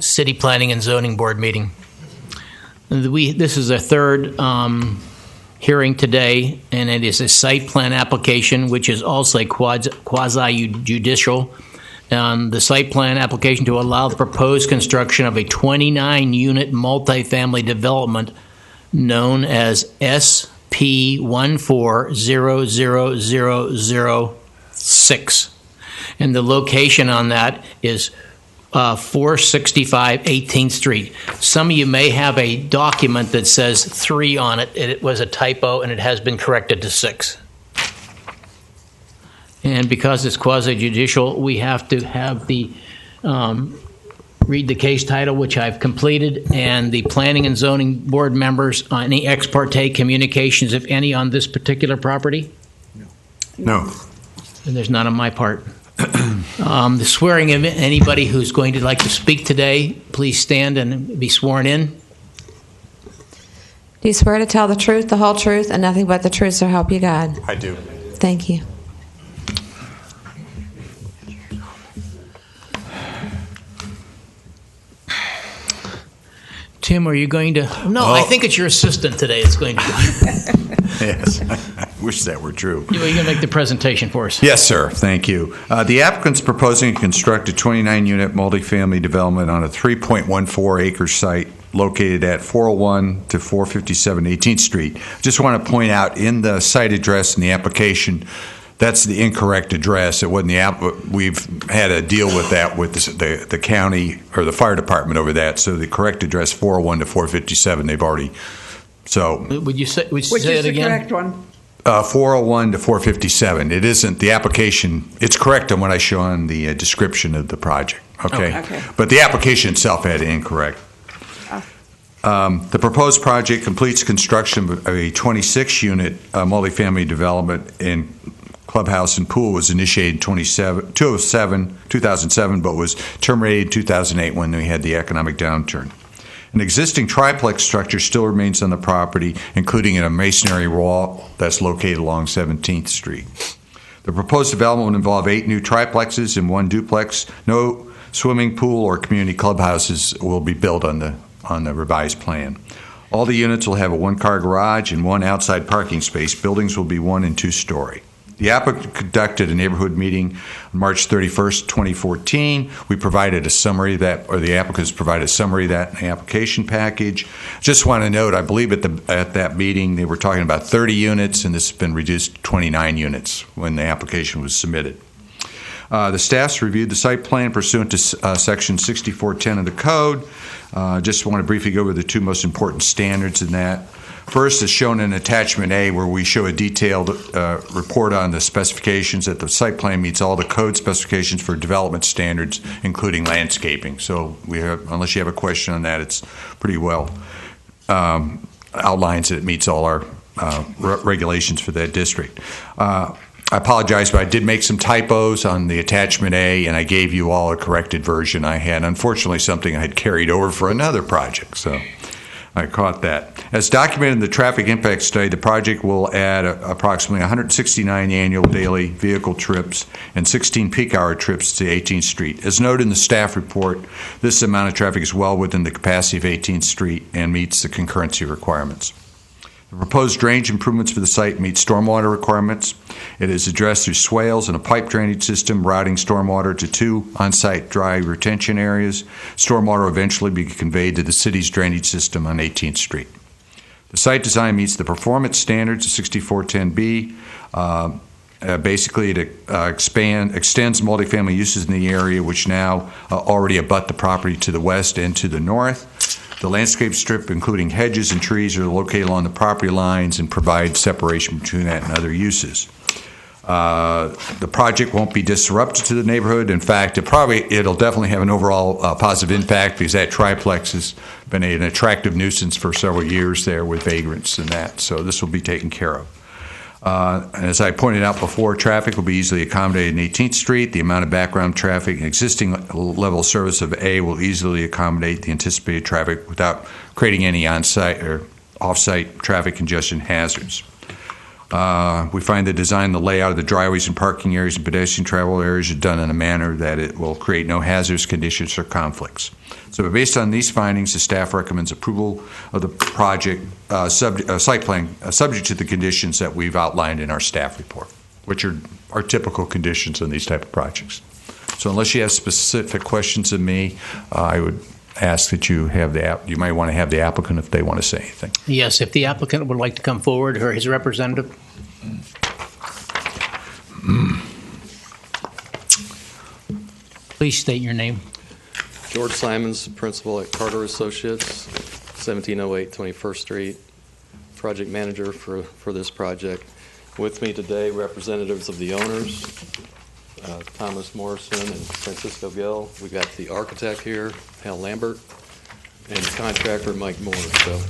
City Planning and Zoning Board meeting. This is our third hearing today, and it is a site plan application, which is also quasi-judicial. The site plan application to allow the proposed construction of a 29-unit multifamily development known as SP1400006. And the location on that is 465 18th Street. Some of you may have a document that says 3 on it. It was a typo, and it has been corrected to 6. And because it's quasi-judicial, we have to have the read the case title, which I've completed, and the Planning and Zoning Board members on any ex parte communications, if any, on this particular property? No. And there's none on my part. The swearing of anybody who's going to like to speak today, please stand and be sworn in. Do you swear to tell the truth, the whole truth, and nothing but the truth, so help you God? I do. Thank you. Tim, are you going to? No, I think it's your assistant today that's going to. Yes, I wish that were true. You're going to make the presentation for us. Yes, sir. Thank you. The applicant's proposing to construct a 29-unit multifamily development on a 3.14-acre site located at 401 to 457 18th Street. Just want to point out in the site address in the application, that's the incorrect address. It wasn't we've had a deal with that with the county or the fire department over that. So the correct address 401 to 457. They've already. So would you say Which say is it the again? correct one? 401 to 457. It isn't the application. It's correct on what I show on the description of the project. Okay. Okay. But the application itself had it incorrect. The proposed project completes construction of a 26-unit multifamily development in clubhouse and pool was initiated in 2007, but was terminated in 2008 when we had the economic downturn. An existing triplex structure still remains on the property, including a masonry wall that's located along 17th Street. The proposed development will involve 8 new triplexes and 1 duplex. No swimming pool or community clubhouses will be built on the revised plan. All the units will have a 1-car garage and 1 outside parking space. Buildings will be 1- and 2-story. The applicant conducted a neighborhood meeting on March 31st, 2014. We provided a summary of that, or the applicants provided a summary of that in the application package. Just want to note, I believe at that meeting they were talking about 30 units, and this has been reduced to 29 units when the application was submitted. The staff's reviewed the site plan pursuant to Section 6410 of the Code. Just want to briefly go over the 2 most important standards in that. First is shown in Attachment A, where we show a detailed report on the specifications that the site plan meets all the code specifications for development standards, including landscaping. So we have, unless you have a question on that, it's pretty well outlines that it meets all our regulations for that district. I apologize, but I did make some typos on the Attachment A, and I gave you all a corrected version I had. Unfortunately, something I had carried over for another project, so I caught that. As documented in the traffic impact study, the project will add approximately 169 annual daily vehicle trips and 16 peak hour trips to 18th Street. As noted in the staff report, this amount of traffic is well within the capacity of 18th Street and meets the concurrency requirements. The proposed drainage improvements for the site meet stormwater requirements. It is addressed through swales and a pipe drainage system, routing stormwater to 2 on-site dry retention areas. Stormwater will eventually be conveyed to the city's drainage system on 18th Street. The site design meets the performance standards of 6410B. Basically, it extends multifamily uses in the area, which now already abut the property to the west and to the north. The landscape strip, including hedges and trees, are located along the property lines and provide separation between that and other uses. The project won't be disruptive to the neighborhood. In fact, it'll definitely have an overall positive impact because that triplex has been an attractive nuisance for several years there with vagrants and that. So this will be taken care of. And as I pointed out before, traffic will be easily accommodated in 18th Street. The amount of background traffic and existing level of service of A will easily accommodate the anticipated traffic without creating any on-site or off-site traffic congestion hazards. We find the design, the layout of the driveways and parking areas and pedestrian travel areas are done in a manner that it will create no hazardous conditions or conflicts. So based on these findings, the staff recommends approval of the project site plan subject to the conditions that we've outlined in our staff report, which are our typical conditions on these type of projects. So unless you have specific questions of me, I would ask that you might want to have the applicant if they want to say anything. Yes, if the applicant would like to come forward or his representative. Please state your name. George Simons, principal at Carter Associates, 1708 21st Street, project manager for this project. With me today, representatives of the owners, Thomas Morrison and Francisco Gill. We got the architect here, Hal Lambert, and contractor Mike Moore. So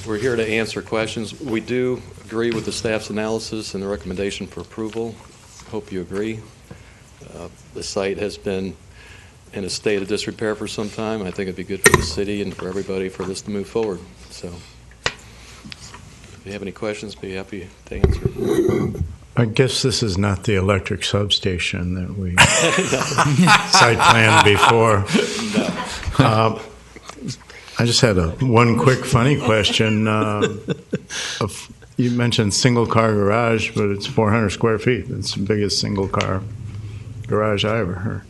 we're here to answer questions. We do agree with the staff's analysis and the recommendation for approval. Hope you agree. The site has been in a state of disrepair for some time. I think it'd be good for the city and for everybody for this to move forward. So if you have any questions, be happy to answer. I guess this is not the electric substation that we site planned before. I just had one quick funny question. You mentioned single car garage, but it's 400 square feet. It's the biggest single car garage I ever heard.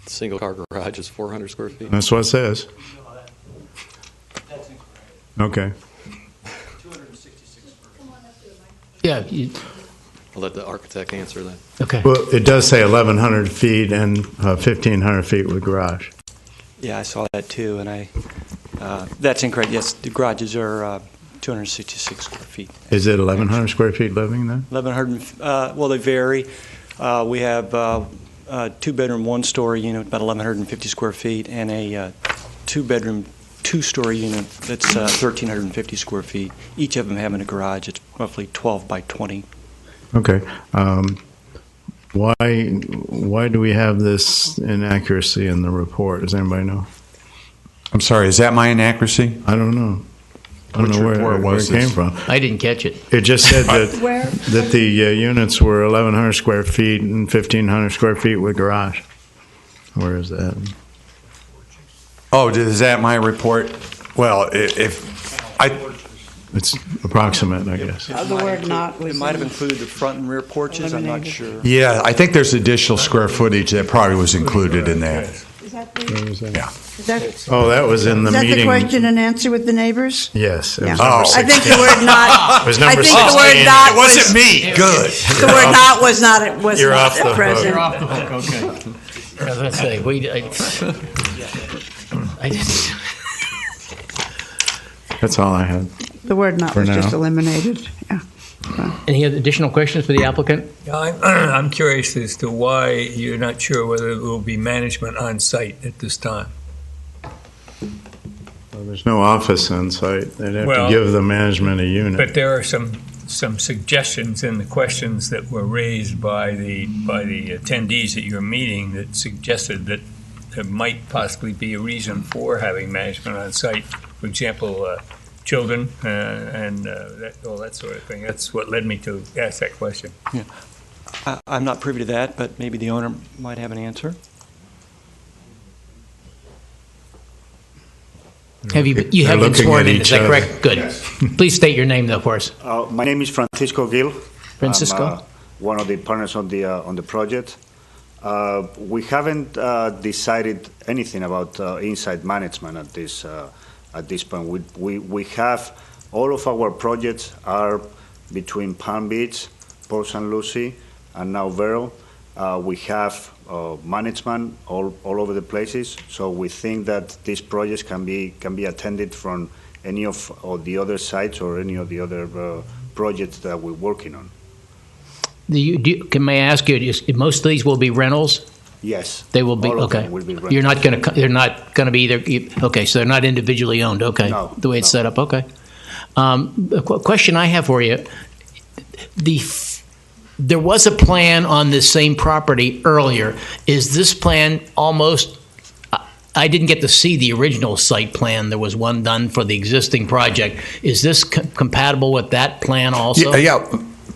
Single car garage is 400 square feet. That's what it says. Okay. Yeah. I'll let the architect answer that. Okay. Well, it does say 1,100 feet and 1,500 feet with garage. Yeah, I saw that too, and that's incorrect. Yes, the garages are 266 square feet. Is it 1,100 square feet living then? 1,100. Well, they vary. We have a two-bedroom, one-story unit, about 1,150 square feet, and a two-bedroom, two-story unit that's 1,350 square feet. Each of them having a garage. It's roughly 12 by 20. Okay. Why do we have this inaccuracy in the report? Does anybody know? I'm sorry, is that my inaccuracy? I don't know. I don't Which know report where was it came this? from. I didn't catch it. It just said Where? that the units were 1,100 square feet and 1,500 square feet with garage. Where is that? Oh, is that my report? Well, if I... It's approximate, I guess. The word not was It might have included the front and rear porches. I'm not sure. Yeah, I think there's additional square footage that probably was included in that. Is that the, Where was that? Yeah. is that, Oh, that was in the is that the meeting. question and answer with the neighbors? Yes. It was Yeah. number Oh. I think 16. the word not. It was I number think the 16. word not It wasn't me. Good. The word not was not. Was You're not off the hook. present. You're off the hook. Okay. I was going to say I didn't. That's all I had. The word not For was just now. eliminated. Yeah. Any other additional questions for the applicant? I'm curious as to why you're not sure whether there will be management on site at this time. Well, there's no office on site. They'd have Well, to give the management a unit. But there are some suggestions in the questions that were raised by the attendees at your meeting that suggested that there might possibly be a reason for having management on site. For example, children and all that sort of thing. That's what led me to ask that question. I'm not privy to that, but maybe the owner might have an answer. Have you They're have been looking sworn at in? Is each that other. correct? Good. Please state your name, though, for us. My name is Francisco Gill. Francisco? I'm one of the partners on the project. We haven't decided anything about inside management at this point. We have all of our projects are between Palm Beach, Port St. Lucie, and now Vero. We have management all over the places, so we think that these projects can be attended from any of the other sites or any of the other projects that we're working on. May I ask you? Most of these will be rentals. Yes, They will be all of okay. them will be You're not going to. They're not going to be either. Okay, so they're not individually owned. Okay, No, the way it's no. set up. Okay. The question I have for you: there was a plan on this same property earlier. Is this plan almost I didn't get to see the original site plan. There was one done for the existing project. Is this compatible with that plan also? Yeah,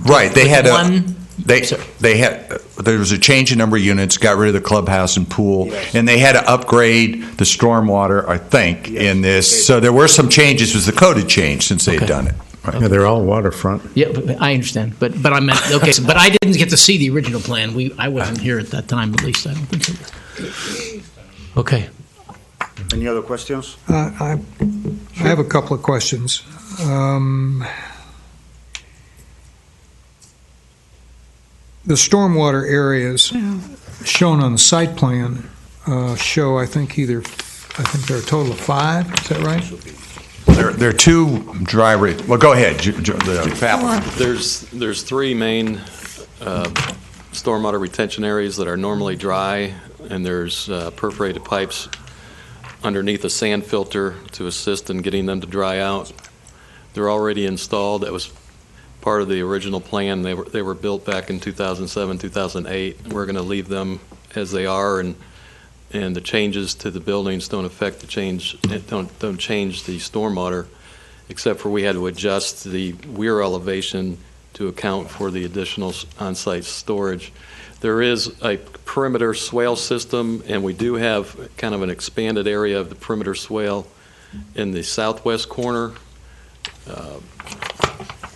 right. They had one. there was a change in number of units, got rid of the clubhouse and pool, and they had to upgrade the stormwater, I think, in this. So there were some changes. Was the code had changed since they had done it. Right. Yeah, they're all waterfront. Yeah, I understand, but I meant okay. But I didn't get to see the original plan. I wasn't here at that time, at least I don't think so. Okay. Any other questions? I have a couple of questions. The stormwater areas shown on the site plan show, I think there are a total of 5. Is that right? There are 2 dry. Well, go ahead. There's 3 main stormwater retention areas that are normally dry, and there's perforated pipes underneath a sand filter to assist in getting them to dry out. They're already installed. That was part of the original plan. They were built back in 2007, 2008. We're going to leave them as they are, and the changes to the buildings don't affect the change. Don't change the stormwater, except for we had to adjust the weir elevation to account for the additional on-site storage. There is a perimeter swale system, and we do have kind of an expanded area of the perimeter swale in the southwest corner,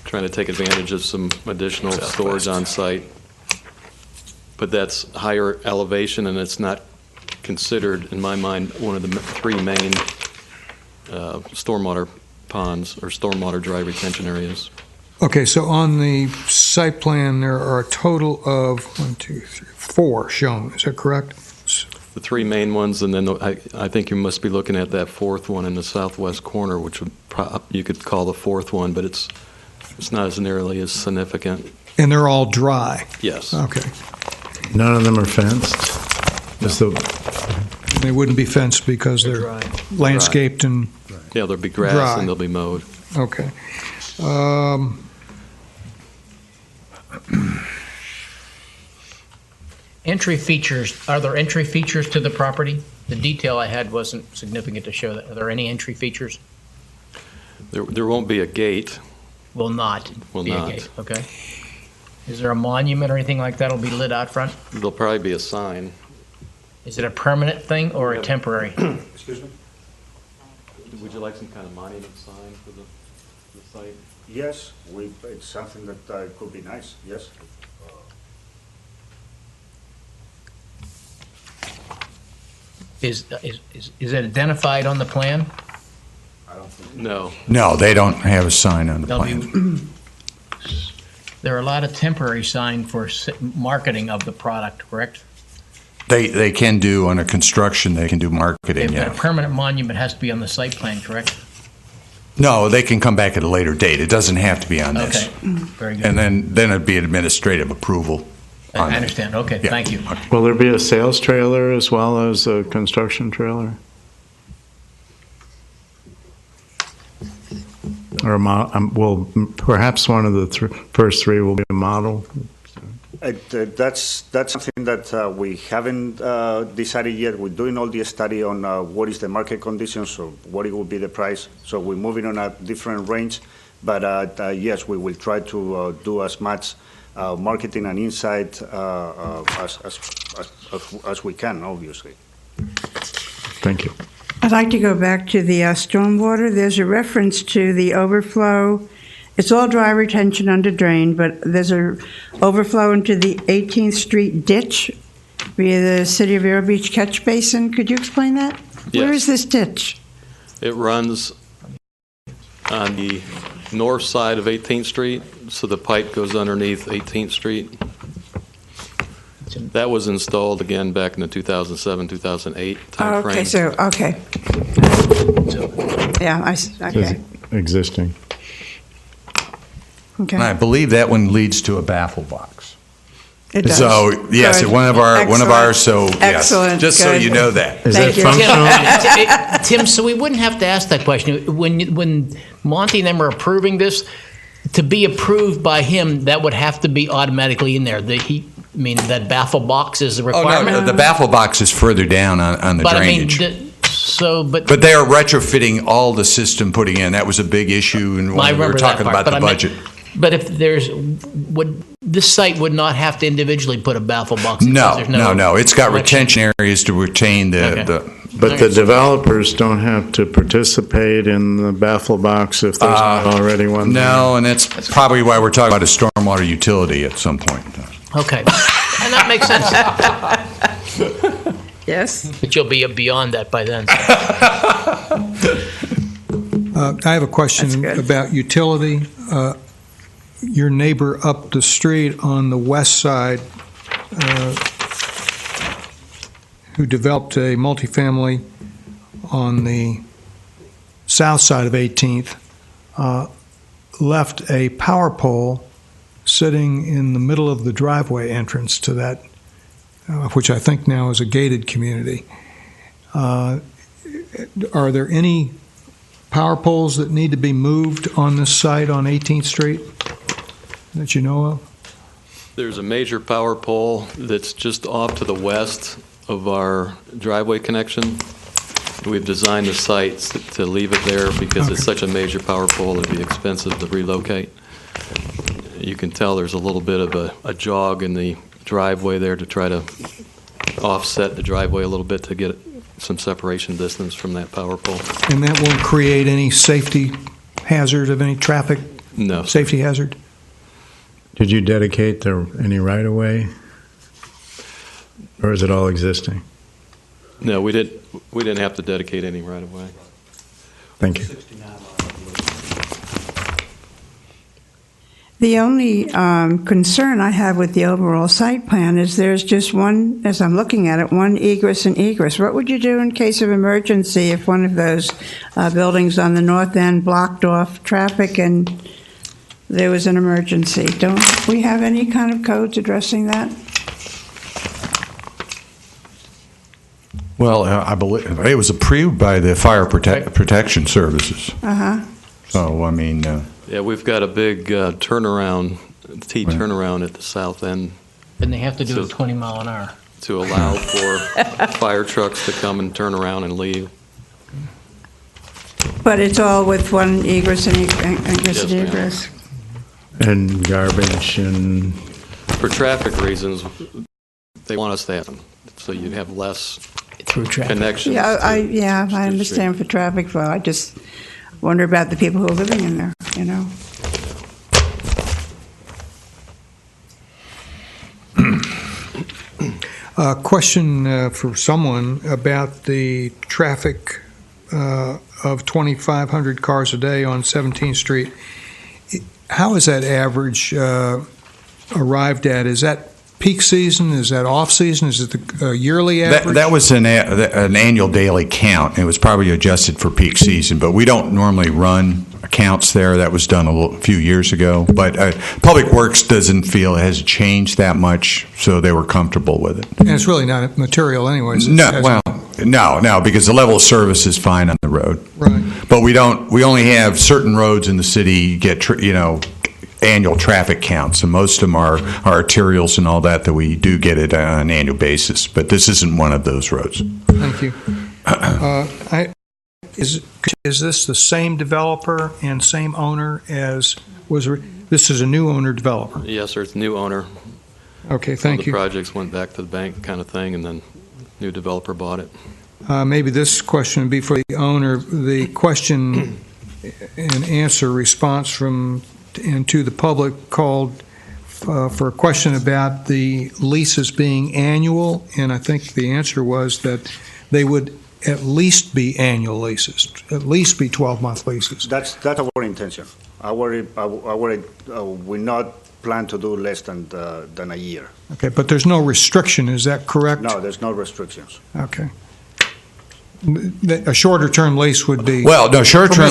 trying to take advantage of some additional storage on site. But that's higher elevation, and it's not considered, in my mind, one of the 3 main stormwater ponds or stormwater dry retention areas. Okay, so on the site plan, there are a total of 4 shown. Is that correct? The 3 main ones, and then I think you must be looking at that 4th one in the southwest corner, which you could call the 4th one, but it's not as nearly as significant. And they're all dry? Yes. Okay. None of them are fenced? They wouldn't be fenced because they're landscaped and Yeah, there'll be grass dry. and they'll be mowed. Okay. Entry features. Are there entry features to the property? The detail I had wasn't significant to show that. Are there any entry features? There won't be a gate. Will not Will be not. a gate. Okay. Is there a monument or anything like that will be lit out front? There'll probably be a sign. Is it a permanent thing or a temporary? Excuse me? Would you like some kind of monument sign for the site? Yes, it's something that could be nice, yes. Is it identified on the plan? I don't think. No. No, they don't have a sign on the There'll plan. be- There are a lot of temporary sign for marketing of the product, correct? They can do, under construction, they can do marketing, But a yeah. permanent monument has to be on the site plan, correct? No, they can come back at a later date. It doesn't have to be on this. Okay, very good. And then it'd be an administrative approval. I on that. understand. Okay, Yeah. thank you. Will there be a sales trailer as well as a construction trailer? Or will perhaps one of the first 3 will be a model? That's something that we haven't decided yet. We're doing all the study on what is the market conditions, so what it will be the price. So we're moving on a different range, but yes, we will try to do as much marketing and insight as we can, obviously. Thank you. I'd like to go back to the stormwater. There's a reference to the overflow. It's all dry retention under drain, but there's a overflow into the 18th Street ditch via the City of Vero Beach catch basin. Could you explain that? Where Yes. is this ditch? It runs on the north side of 18th Street, so the pipe goes underneath 18th Street. That was installed again back in the 2007, 2008 Oh, timeframe. okay, so, okay. Yeah, okay, Existing. And I okay. believe that one leads to a baffle box. It does. So, yes, Good. one of ours, so, yes. Excellent. Just so Good. you know that. Is Thank that you. functional? Tim, so we wouldn't have to ask that question. When Monty and them are approving this, to be approved by him, that would have to be automatically in there. That baffle box is a Oh, requirement? no, the baffle box is further down on the But drainage. I mean, So, but But they are retrofitting all the system putting in. That was a big issue, and I when we remember were that talking part, about but the I meant- budget. But if this site would not have to individually put a baffle box in? No, There's no. It's got collection. retention areas to retain Okay. But the developers don't have to participate in the baffle box if there's not already one. No, and that's probably why we're talking about a stormwater utility at some point. Okay, and that makes sense. Yes. But you'll be beyond that by then. I have a question That's good. about utility. Your neighbor up the street on the west side, who developed a multifamily on the south side of 18th, left a power pole sitting in the middle of the driveway entrance to that, which I think now is a gated community. Are there any power poles that need to be moved on this site on 18th Street that you know of? There's a major power pole that's just off to the west of our driveway connection. We've designed the site to leave it there because it's such a major power pole, it'd be expensive to relocate. You can tell there's a little bit of a jog in the driveway there to try to offset the driveway a little bit to get some separation distance from that power pole. And that won't create any safety hazard of any traffic No. safety hazard? Did you dedicate any right-of-way? Or is it all existing? No, we didn't have to dedicate any right of way. Thank you. The only concern I have with the overall site plan is there's just one, as I'm looking at it, one egress and egress. What would you do in case of emergency if one of those buildings on the north end blocked off traffic and there was an emergency? Don't we have any kind of codes addressing that? Well, I believe it was approved by the Fire Protection Services. Uh-huh. So, I mean, Yeah, we've got a big turnaround, turnaround at the south end And they have to do So- it 20 mile an hour. to allow for fire trucks to come and turn around and leave. But it's all with one egress and egress and Yes, ma'am. egress. And garbage and, For traffic reasons, they want us to have them, so you'd have less Through traffic. connections. Yeah, to- I to the understand for traffic flow. I just wonder about the people who are living in there, you know? A question for someone about the traffic of 2,500 cars a day on 17th Street. How is that average arrived at? Is that peak season? Is that off season? Is it the yearly average? that was an annual daily count. It was probably adjusted for peak season, but we don't normally run accounts there. That was done a few years ago. But Public Works doesn't feel it has changed that much, so they were comfortable with it. And it's really not material anyways. It No, hasn't- well, no, because the level of service is fine on the road. Right. But we only have certain roads in the city get, annual traffic counts, and most of them are arterials and all that we do get it on an annual basis. But this isn't one of those roads. Thank you. Is this the same developer and same owner as this is a new owner developer? Yes, sir, it's new owner. Okay, Some of thank the you. projects went back to the bank kind of thing, and then new developer bought it. Maybe this question would be for the owner. The question and answer response from and to the public called for a question about the leases being annual, and I think the answer was that they would at least be annual leases, at least be 12-month leases. That's our intention. We not plan to do less than a year. Okay, but there's no restriction, is that correct? No, there's no restrictions. Okay. A shorter-term lease would be... Well, no, short-term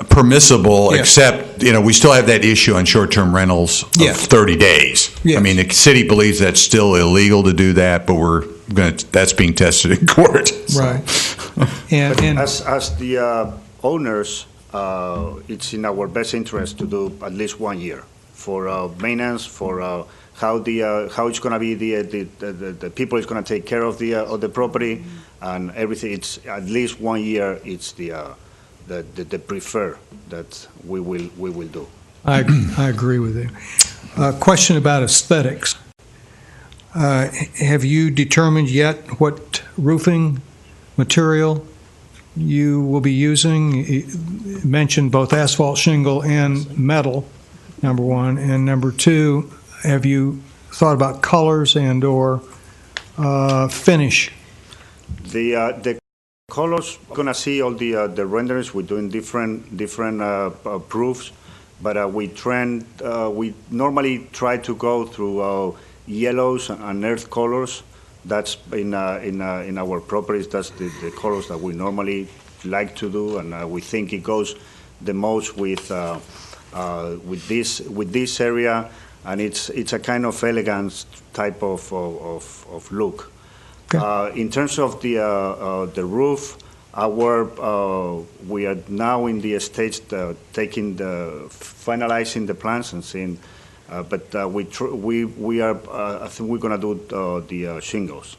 permissible, Yes. except, we still have that issue on short-term rentals of Yes. 30 days. Yes. I mean, the city believes that's still illegal to do that, but that's being tested in court. So. Right. And As the owners, it's in our best interest to do at least 1 year for maintenance, for how it's going to be the people is going to take care of the property and everything. It's at least 1 year. It's the prefer that we will do. I agree with you. Question about aesthetics. Have you determined yet what roofing material you will be using? You mentioned both asphalt shingle and metal, number one. And number two, have you thought about colors and or finish? The colors, we're gonna see all the renderings. We're doing different proofs, but we normally try to go through yellows and earth colors. That's in our properties. That's the colors that we normally like to do, and we think it goes the most with this area, and it's a kind of elegant type of look. Okay. In terms of the roof, we are now in the stage finalizing the plans and seeing. But we are. I think we're gonna do the shingles.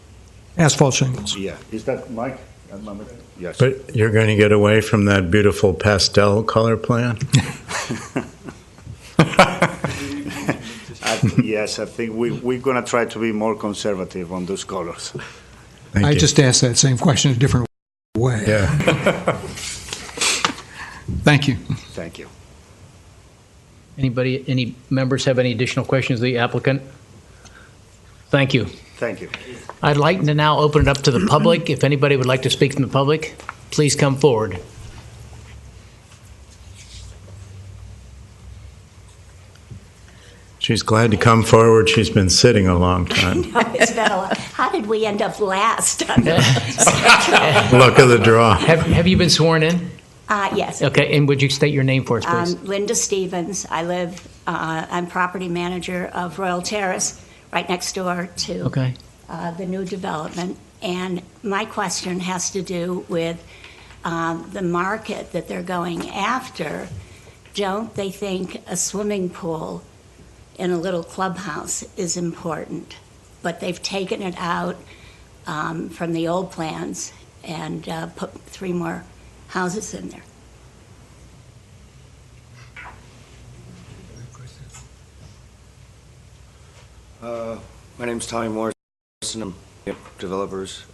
Asphalt shingles. Yeah. Is that Mike? Yes. But you're going to get away from that beautiful pastel color plan? Yes, I think we're gonna try to be more conservative on those colors. I just asked that same question a different way. Yeah. Thank you. Thank you. Any members have any additional questions of the applicant? Thank you. Thank you. I'd like to now open it up to the public. If anybody would like to speak from the public, please come forward. She's glad to come forward. She's been sitting a long time. It's been a lot. How did we end up last? Luck of the draw. Have you been sworn in? Yes. Okay, and would you state your name for us, please? Linda Stevens. I'm property manager of Royal Terrace, right next door to the new development. And my question has to do with the market that they're going after. Don't they think a swimming pool in a little clubhouse is important? But they've taken it out from the old plans and put 3 more houses in there. My name's Tommy Morrison. I'm developers.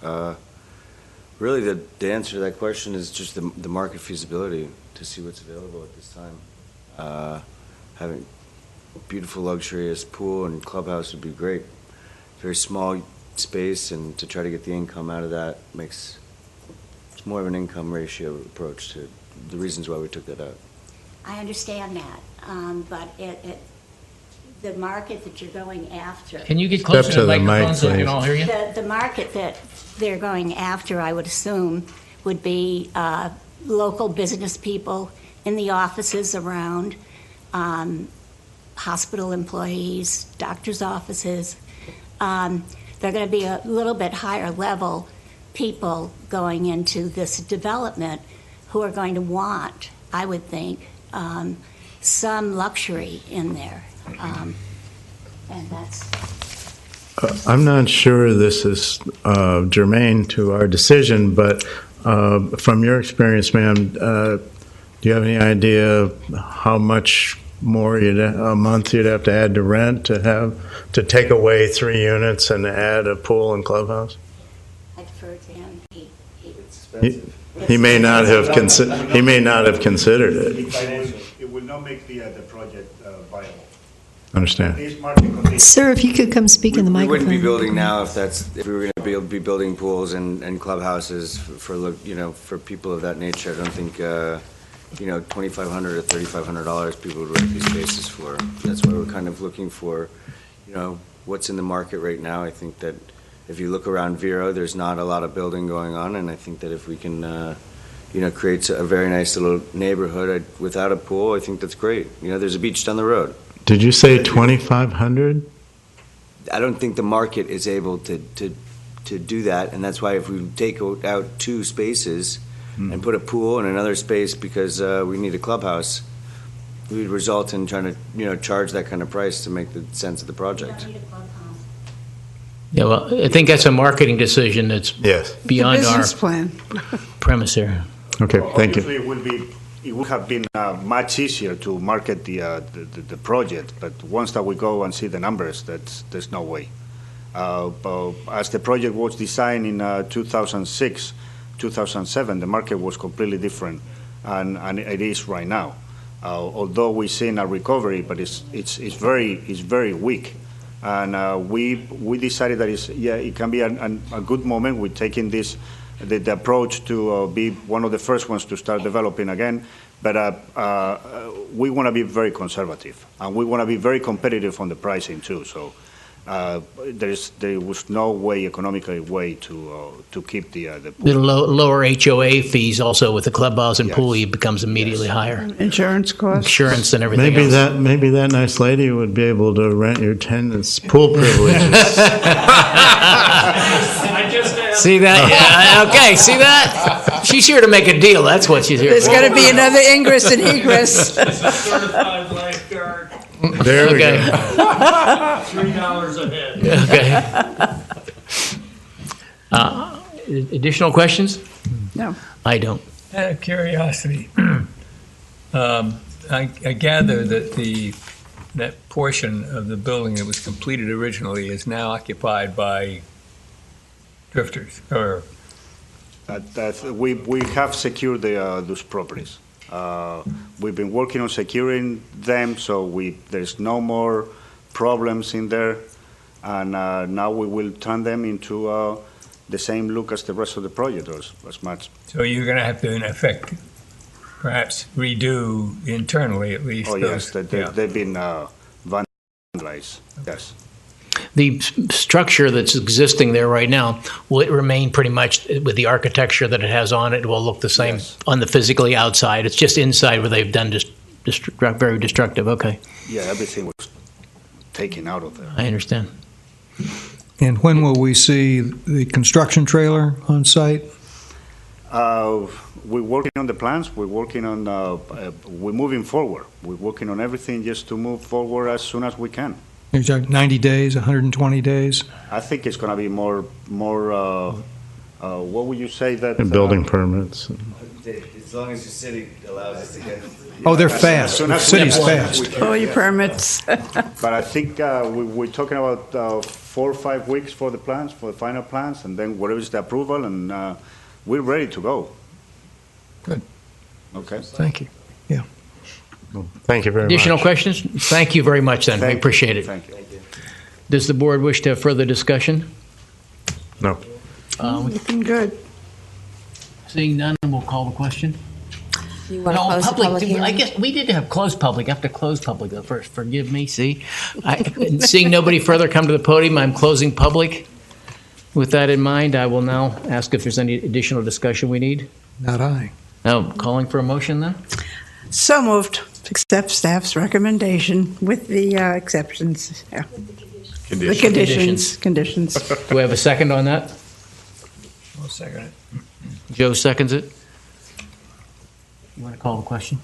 Really, the answer to that question is just the market feasibility to see what's available at this time. Having a beautiful, luxurious pool and clubhouse would be great. Very small space, and to try to get the income out of that it's more of an income ratio approach to the reasons why we took that out. I understand that, but the market that you're going after. Can you get closer to the microphone so we can all hear you? The market that they're going after, I would assume, would be local business people in the offices around, hospital employees, doctors' offices. They're going to be a little bit higher level people going into this development who are going to want, I would think, some luxury in there. And that's. I'm not sure this is germane to our decision, but from your experience, ma'am, do you have any idea how much more a month you'd have to add to rent to take away 3 units and add a pool and clubhouse? I defer to him. He may not have considered it. It will not make the project viable. Understand. Sir, if you could come speak in the microphone. We wouldn't be building now if we were going to be building pools and clubhouses for people of that nature. I don't think $2,500 or $3,500 people would rent these spaces for. That's why we're kind of looking for, what's in the market right now. I think that if you look around Vero, there's not a lot of building going on, and I think that if we can, create a very nice little neighborhood without a pool, I think that's great. There's a beach down the road. Did you say 2,500? I don't think the market is able to do that, and that's why if we take out 2 spaces and put a pool in another space because we need a clubhouse, would result in trying to, charge that kind of price to make the sense of the project. Yeah, well, I think that's a marketing decision that's Yes. beyond our Business plan. premise here. Okay, thank you. Obviously, it would have been much easier to market the project, but once that we go and see the numbers, there's no way. As the project was designed in 2006, 2007, the market was completely different, and it is right now. Although we've seen a recovery, but it's very weak, and we decided that it can be a good moment. We're taking the approach to be one of the first ones to start developing again, but we want to be very conservative, and we want to be very competitive on the pricing too. So there was no economically way to keep the pool. The lower HOA fees also with the clubhouse and pool, it becomes immediately higher. Insurance costs. Insurance and everything Maybe else. maybe that nice lady would be able to rent your tenants pool privileges. See that? Yeah, okay, see that? She's here to make a deal. That's what she's here There's for. got to be another ingress and egress. Certified lifeguard, There we Okay. go. $3 a head. Okay. Additional questions? No. I don't. Out of curiosity, I gather that that portion of the building that was completed originally is now occupied by drifters, or We have secured those properties. We've been working on securing them, so there's no more problems in there, and now we will turn them into the same look as the rest of the project, or as much. so you're going to have to, in effect, perhaps redo internally at least. Oh yes, those- yeah. they've been vandalized. Yes. The structure that's existing there right now, will it remain pretty much with the architecture that it has on it? It will look the same Yes. on the physically outside. It's just inside where they've done just very destructive. Okay, Yeah, everything was taken out of there. I understand. And when will we see the construction trailer on site? We're working on the plans. We're working on. We're moving forward. We're working on everything just to move forward as soon as we can. Is that 90 days, 120 days? I think it's going to be more. What would you say that? And building permits. As long as the city allows us to get. Oh, they're fast. soon The as city's we can. fast. All your permits. But I think we're talking about 4 or 5 weeks for the plans, for the final plans, and then whatever is the approval, and we're ready to go. Good. Okay. Thank you. Thank you very Additional much. questions? Thank you very much then. We Thank you. appreciate it. Thank you. Does the board wish to have further discussion? No. Looking good. Seeing none, we'll call the question. You want to close the public hearing? I guess we did have closed public. I have to close public though first. Forgive me. See, seeing nobody further come to the podium, I'm closing public. With that in mind, I will now ask if there's any additional discussion we need. Not I. No, calling for a motion then? So moved. Accept staff's recommendation with the exceptions. Yeah. The conditions. Do we have a second on that? I'll second it. Joe seconds it. You want to call the question?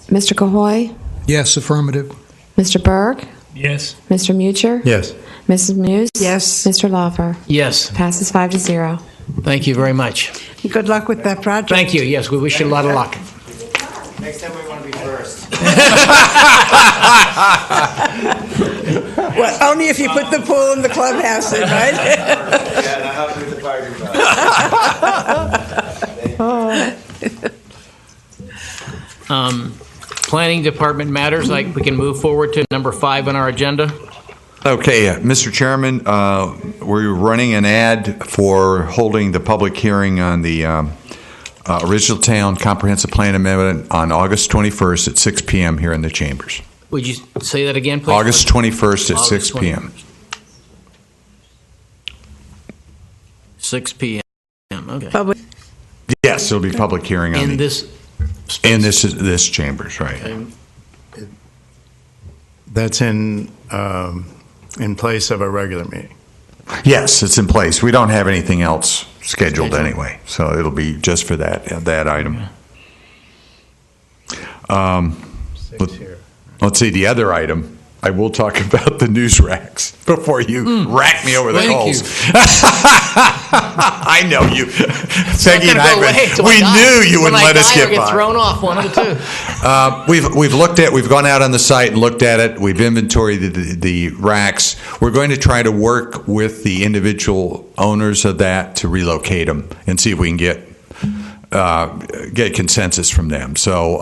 Mr. Cahoy, Yes, affirmative. Mr. Berg, Yes. Mr. Mucher, Yes. Mrs. Muse, Yes. Mr. Lawfer. Yes. Passes 5-0. Thank you very much. Good luck with that project. Thank you. Yes, we wish you a lot of luck. Next time we want to be first. Well, only if you put the pool in the clubhouse in, right? Yeah, and I'll help you with the fire department. Planning Department matters, like we can move forward to number 5 on our agenda. Okay, Mr. Chairman, we're running an ad for holding the public hearing on the Original Town Comprehensive Plan Amendment on August 21st at 6 p.m. here in the chambers. Would you say that again, please? August 21st at August 6 p.m. 6 p.m. Okay. Public. Yes, it'll be public hearing on In this in this chambers, right? That's in place of a regular meeting. Yes, it's in place. We don't have anything else scheduled anyway, so it'll be just for that item. Let's see, the other item, I will talk about the news racks before you rack me over the coals. I know you. Peggy and I, we knew you wouldn't let us get by. Thrown off, one of the two. We've gone out on the site and looked at it. We've inventoried the racks. We're going to try to work with the individual owners of that to relocate them and see if we can get consensus from them. So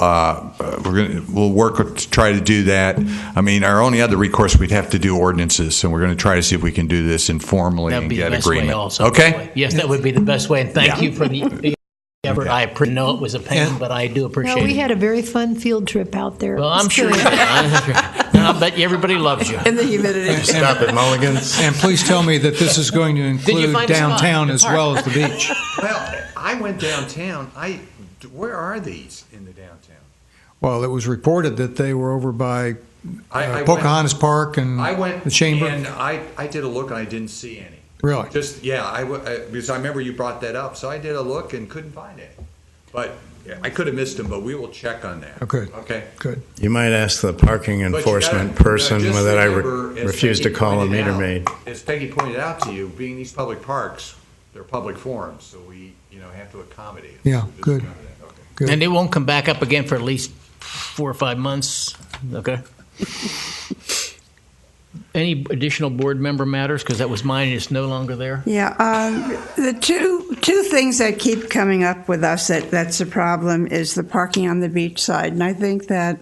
we'll work to try to do that. I mean, our only other recourse, we'd have to do ordinances, and we're going to try to see if we can do this informally and get agreement. Also, okay? Yes, that would be the best way. And thank you for the effort. I know it was a pain, but I do appreciate it. We had a very fun field trip out there. Well, I'm sure you did. I bet you everybody loves you. In the humidity. Stop at Mulligan's. And please tell me that this is going to include downtown as well as the beach. Well, I went downtown. Where are these in the downtown? Well, it was reported that they were over by I Pocahontas Park and the Chamber. And I did a look and I didn't see any. Really? Just because I remember you brought that up, so I did a look and couldn't find any. But I could have missed them, but we will check on that. Okay. Good. You might ask the parking enforcement person whether I refuse to call a meter maid. As Peggy pointed out to you, being these public parks, they're public forums, so we have to accommodate. Yeah, good. Good. And it won't come back up again for at least 4 or 5 months. Okay. Any additional board member matters? Because that was mine and it's no longer there. Yeah, the two things that keep coming up with us that's a problem is the parking on the beach side. And I think that,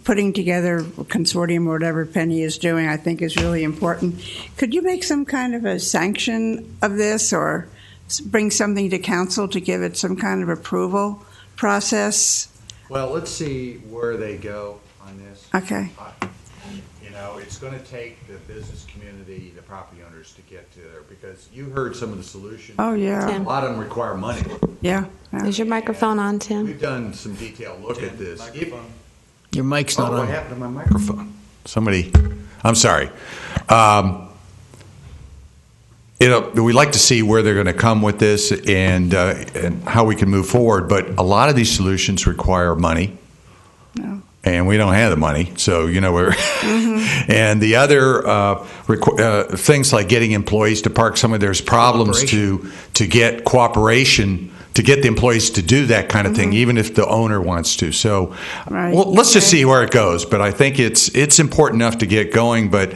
putting together a consortium or whatever Penny is doing, I think is really important. Could you make some kind of a sanction of this or bring something to council to give it some kind of approval process? Well, let's see where they go on this. Okay. It's going to take the business community, the property owners to get to there because you heard some of the solutions. Oh, yeah. A lot of them require money. Yeah. Is your microphone on, Tim? We've done some detailed look at this. Your mic's not on. What happened to my microphone? I'm sorry. We'd like to see where they're going to come with this and how we can move forward. But a lot of these solutions require money. No. And we don't have the money, so we're. And the other things like getting employees to park somewhere, there's problems to get cooperation to get the employees to do that kind of thing, even if the owner wants to. So, let's just see where it goes. But I think it's important enough to get going. But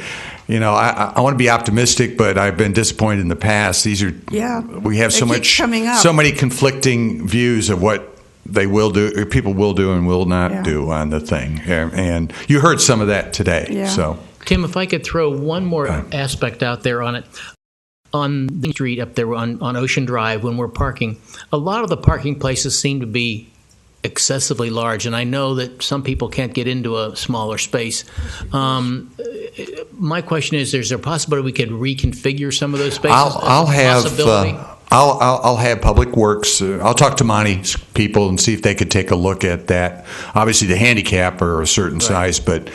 I want to be optimistic, but I've been disappointed in the past. We have so many conflicting views of what they will do, people will do and will not do on the thing. And you heard some of that today. Yeah. So, Tim, if I could throw one more aspect out there on it. On the street up there on Ocean Drive, when we're parking, a lot of the parking places seem to be excessively large, and I know that some people can't get into a smaller space. My question is there a possibility we could reconfigure some of those spaces? I'll have Public Works. I'll talk to Monty's people and see if they could take a look at that. Obviously, the handicap are a certain size, but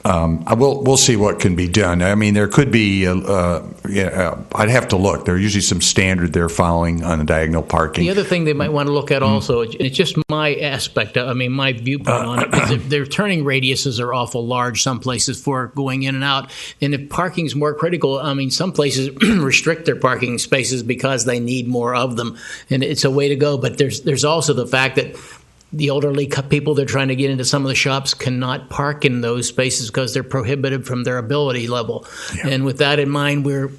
we'll see what can be done. I mean, there could be. I'd have to look. There are usually some standard they're following on the diagonal parking. The other thing they might want to look at also, it's just my aspect. My viewpoint on it is that their turning radiuses are awful large. Some places for going in and out, and if parking is more critical, some places restrict their parking spaces because they need more of them, and it's a way to go. But there's also the fact that the elderly people that are trying to get into some of the shops cannot park in those spaces because they're prohibited from their ability level. Yeah. And with that in mind, you're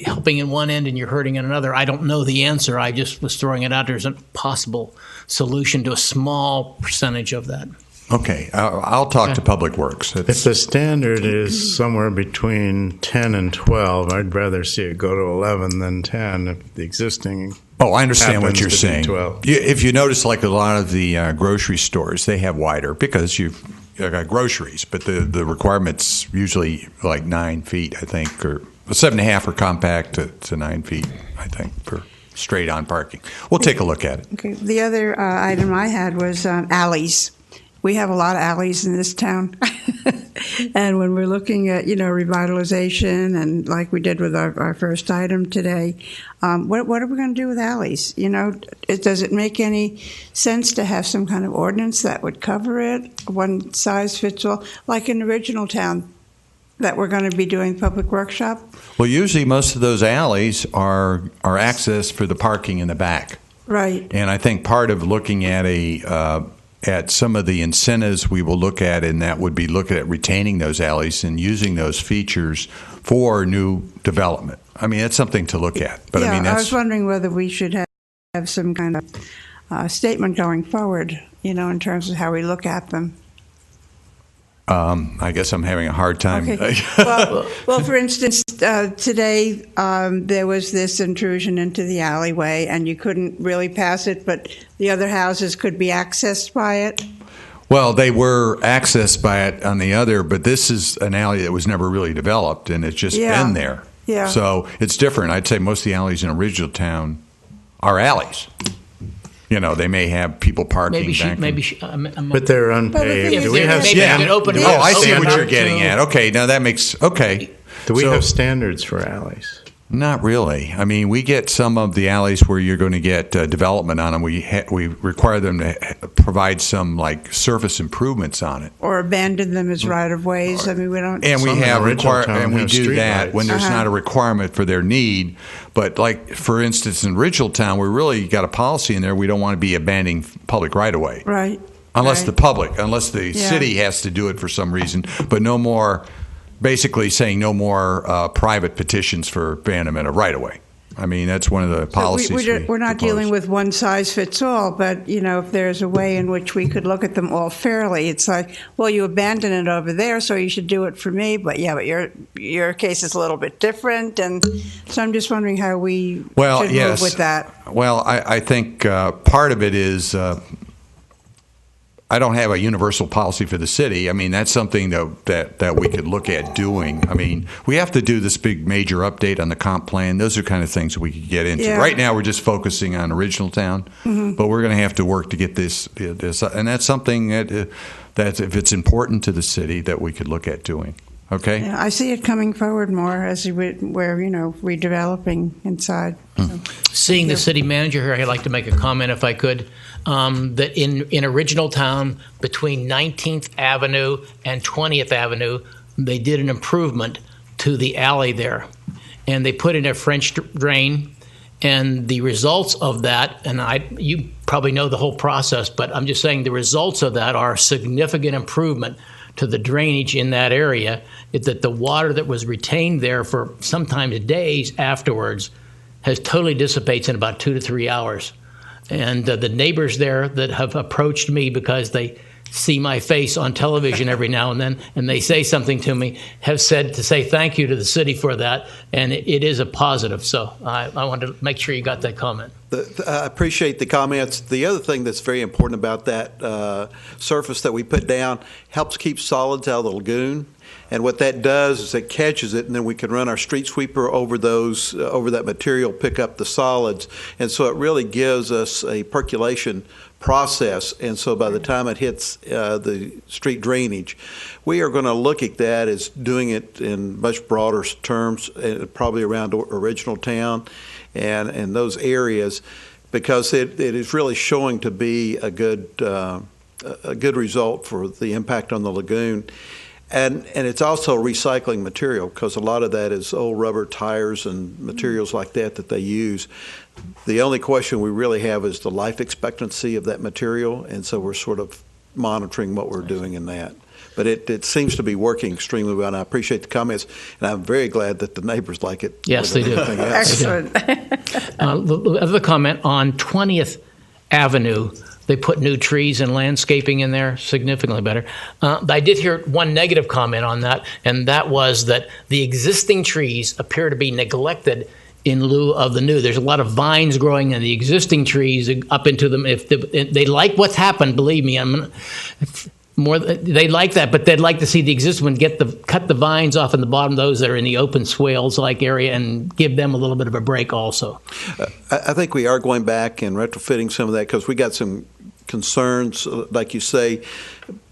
helping in one end and you're hurting in another. I don't know the answer. I just was throwing it out there as a possible solution to a small percentage of that. Okay, I'll talk to Public Works. If the standard is somewhere between 10 and 12, I'd rather see it go to 11 than 10 if the existing. Oh, I understand what you're saying. If you notice, like a lot of the grocery stores, they have wider because you've got groceries, but the requirement's usually like 9 feet, I think, or 7.5 for compact to 9 feet, I think, for straight-on parking. We'll take a look at it. Okay. The other item I had was alleys. we have a lot of alleys in this town. And when we're looking at, revitalization and like we did with our first item today, what are we going to do with alleys? Does it make any sense to have some kind of ordinance that would cover it? One size fits all, like in original town that we're going to be doing public workshop? Well, usually most of those alleys are access for the parking in the back. Right. And I think part of looking at at some of the incentives we will look at, and that would be looking at retaining those alleys and using those features for new development. I mean, that's something to look at. But yeah, I mean, I was wondering whether we should have some kind of statement going forward, in terms of how we look at them. I guess I'm having a hard time. Okay. Well, for instance, today there was this intrusion into the alleyway, and you couldn't really pass it, but the other houses could be accessed by it. Well, they were accessed by it on the other, but this is an alley that was never really developed, and it's just been there. Yeah. So it's different. I'd say most of the alleys in original town are alleys. They may have people parking but they're unpaved. Do we have I see what you're getting at. Okay, now that makes okay. Do we have standards for alleys? Not really. I mean, we get some of the alleys where you're going to get development on them. We require them to provide some surface improvements on it, or abandon them as right of ways. I mean, we don't. And we do that when there's not a requirement for their need. But for instance, in Original Town, we really got a policy in there. We don't want to be abandoning public right of way, right? Unless the city has to do it for some reason, but no more. Basically saying no more private petitions for abandonment of right-of-way. I mean, that's one of the policies we're not dealing with one size fits all, but, if there's a way in which we could look at them all fairly, it's like, well, you abandoned it over there, so you should do it for me, but your case is a little bit different, and so I'm just wondering how we should move with that. Well, I think part of it is I don't have a universal policy for the city. I mean, that's something that we could look at doing. I mean, we have to do this big major update on the comp plan. Those are kind of things that we could get into. Yeah. Right now, we're just focusing on Original Town, but we're going to have to work to get this, and that's something that if it's important to the city, that we could look at doing. Okay. Yeah, I see it coming forward more as we're redeveloping inside. So. Seeing the city manager here, I'd like to make a comment if I could. That in Original Town, between 19th Avenue and 20th Avenue, they did an improvement to the alley there. And they put in a French drain. And the results of that, and you probably know the whole process, but I'm just saying the results of that are significant improvement to the drainage in that area, that the water that was retained there for sometimes days afterwards has totally dissipates in about 2 to 3 hours. And the neighbors there that have approached me because they see my face on television every now and then, and they say something to me, have said to say thank you to the city for that, and it is a positive. So I wanted to make sure you got that comment. I appreciate the comments. The other thing that's very important about that surface that we put down helps keep solids out of the lagoon. And what that does is it catches it, and then we can run our street sweeper over that material, pick up the solids. And so it really gives us a percolation process. And so by the time it hits the street drainage, we are going to look at that as doing it in much broader terms, probably around Original Town and those areas, because it is really showing to be a good result for the impact on the lagoon. And it's also recycling material, because a lot of that is old rubber tires and materials like that they use. The only question we really have is the life expectancy of that material, and so we're sort of monitoring what we're doing in that. But it seems to be working extremely well, and I appreciate the comments, and I'm very glad that the neighbors like it. Yes, they do. Excellent. The other comment on 20th Avenue, they put new trees and landscaping in there, significantly better. I did hear one negative comment on that, and that was that the existing trees appear to be neglected in lieu of the new. There's a lot of vines growing in the existing trees up into them. If they like what's happened, believe me, they like that, but they'd like to see the existing one cut the vines off in the bottom, those that are in the open swales-like area, and give them a little bit of a break also. I think we are going back and retrofitting some of that, because we got some concerns, like you say,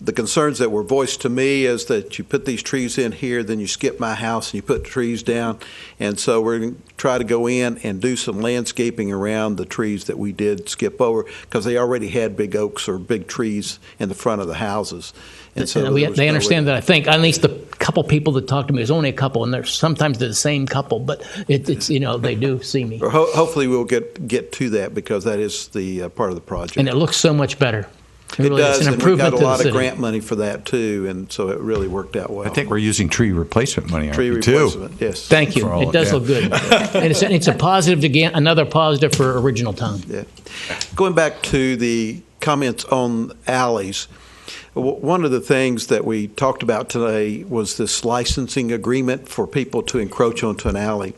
the concerns that were voiced to me is that you put these trees in here, then you skip my house and you put trees down. And so we're going to try to go in and do some landscaping around the trees that we did skip over, because they already had big oaks or big trees in the front of the houses. And so they understand that. I think at least the couple people that talk to me, there's only a couple, and they're sometimes the same couple, but it's they do see me. Hopefully we'll get to that, because that is the part of the project. And it looks so much better. It does, it's an and we got improvement a to the lot of city. grant money for that too, and so it really worked out well. I think we're using tree replacement money, aren't Tree we, too? replacement, yes. Thank you. For all It of does that. look good. And it's a positive, again, another positive for original town. Yeah. Going back to the comments on alleys, one of the things that we talked about today was this licensing agreement for people to encroach onto an alley.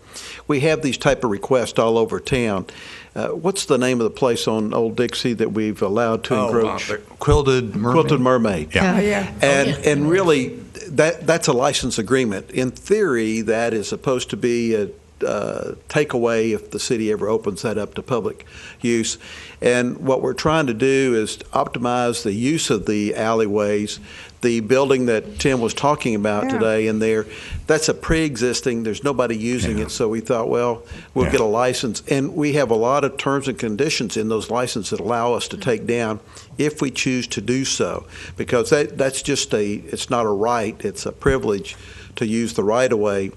We have these type of requests all over town. What's the name of the place on Old Dixie that we've allowed to encroach? Quilted Mermaid. Quilted Mermaid. Yeah. Oh, yeah. And really, that's a license agreement. In theory, that is supposed to be a takeaway if the city ever opens that up to public use. And what we're trying to do is optimize the use of the alleyways. The building that Tim was talking about today in there, that's a pre-existing, there's nobody using it, so we thought, well, we'll get a license. And we have a lot of terms and conditions in those licenses that allow us to take down if we choose to do so, because that's just it's not a right, it's a privilege to use the right-of-way.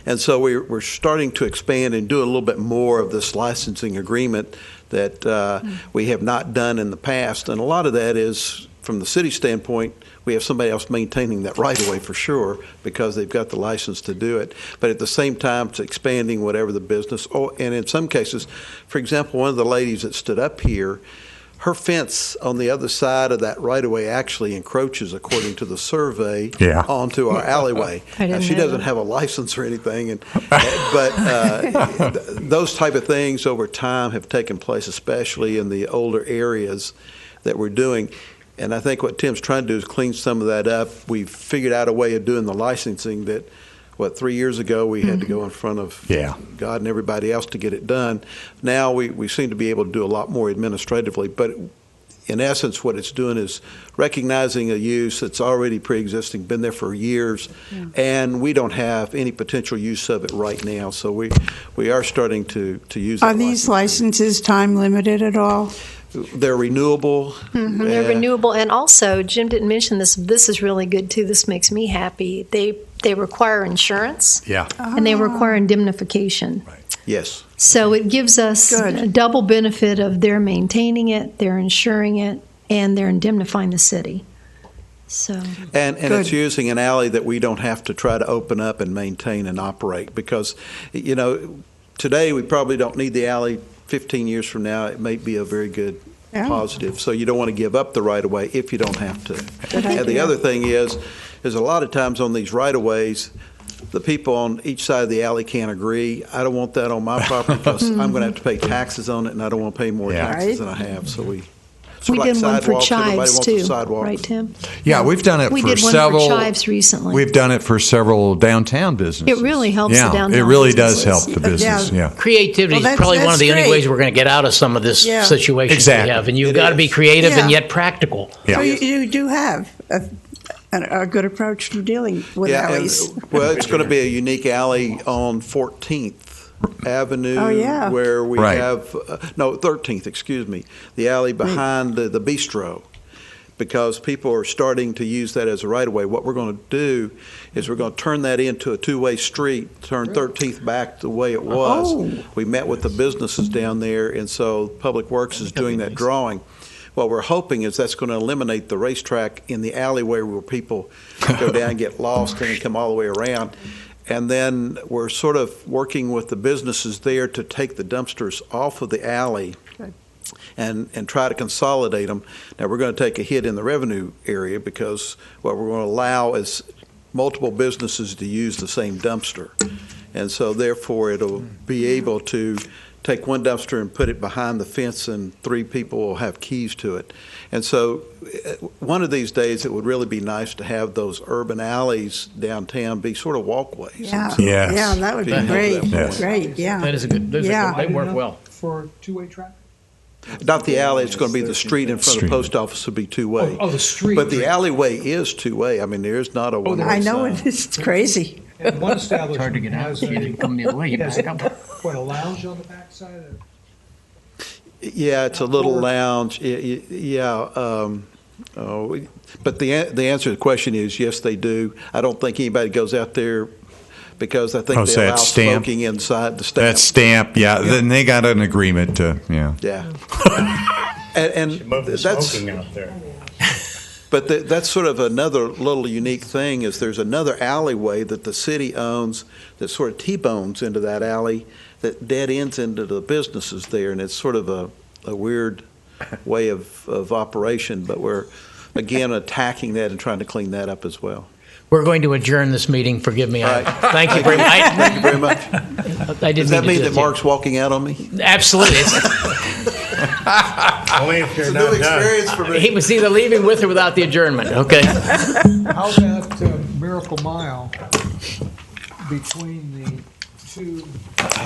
And so we're starting to expand and do a little bit more of this licensing agreement that we have not done in the past. And a lot of that is, from the city standpoint, we have somebody else maintaining that right-of-way for sure, because they've got the license to do it. But at the same time, it's expanding whatever the business. Oh, and in some cases, for example, one of the ladies that stood up here, her fence on the other side of that right-of-way actually encroaches, according to the survey, onto our alleyway. Now, she doesn't have a license or anything, but those type of things over time have taken place, especially in the older areas that we're doing. And I think what Tim's trying to do is clean some of that up. We've figured out a way of doing the licensing that, 3 years ago we had to go in front of God and everybody else to get it done. Now we seem to be able to do a lot more administratively. But in essence, what it's doing is recognizing a use that's already pre-existing, been there for years, and we don't have any potential use of it right now. So we are starting to use Are that these license. licenses time limited at all? They're renewable. They're renewable, and also Jim didn't mention this. This is really good too. This makes me happy. They require insurance. Yeah. And they require indemnification. Yes. So it gives us a double benefit of they're maintaining it, they're insuring it, and they're indemnifying the city. So and it's using an alley that we don't have to try to open up and maintain and operate, because today we probably don't need the alley. 15 years from now, it may be a very good positive. So you don't want to give up the right-of-way if you don't have to. And the other thing is a lot of times on these right-of-ways, the people on each side of the alley can't agree. I don't want that on my property because I'm going to have to pay taxes on it, and I don't want to pay more taxes than I have. So we did one for chives too, sidewalks. right, Tim? Yeah, we've done it we for did one several. for chives recently. We've done it for several downtown businesses. It really helps the downtown it really businesses. does help the business. Yeah. Creativity is probably one of the only ways we're going to get out of some of this situation we have. And you've got to be creative and yet practical. Yeah. So you do have a good approach to dealing with alleys. Well, it's going to be a unique alley on 14th Avenue, where we have 13th, excuse me, the alley behind the bistro, because people are starting to use that as a right-of-way. What we're going to do is we're going to turn that into a two-way street, turn 13th back the way it was. We met with the businesses down there, and so Public Works is doing that drawing. What we're hoping is that's going to eliminate the racetrack in the alleyway where people go down and get lost and come all the way around. And then we're sort of working with the businesses there to take the dumpsters off of the alley and try to consolidate them. Now, we're going to take a hit in the revenue area, because what we're going to allow is multiple businesses to use the same dumpster. And so therefore it'll be able to take one dumpster and put it behind the fence, and 3 people will have keys to it. And so one of these days it would really be nice to have those urban alleys downtown be sort of walkways. Yeah, Yes. yeah, that would be great. Yes. Great, yeah. That is a good. They work well. For two-way traffic? Not the alley, it's going to be the street in front of the post office will be two-way. Oh, the street. But the alleyway is two-way. I mean, there's not a one-way I know sign. it is. It's crazy. And one It's hard to establishment get out. has You didn't come the other way, you has back up. what, a lounge on the backside of Yeah, it's a little lounge. Yeah. But the answer to the question is yes, they do. I don't think anybody goes out there because I think Oh, so they allow that's stamp? smoking inside the stamp. That stamp, yeah. Then they got an agreement to, yeah. Yeah. and that's out there. But that's sort of another little unique thing is there's another alleyway that the city owns that sort of T-bones into that alley that dead ends into the businesses there, and it's sort of a weird way of operation, but we're, again, attacking that and trying to clean that up as well. We're going to adjourn this meeting. Forgive me. All right. Thank you very much. Thank you very much. I didn't Does that mean to do that to Mark's walking out on me? you. Absolutely. Only if you're It's a not new done. experience for me. He was either leaving with or without the adjournment. Okay. How about Miracle Mile between the two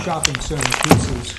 shopping center pieces?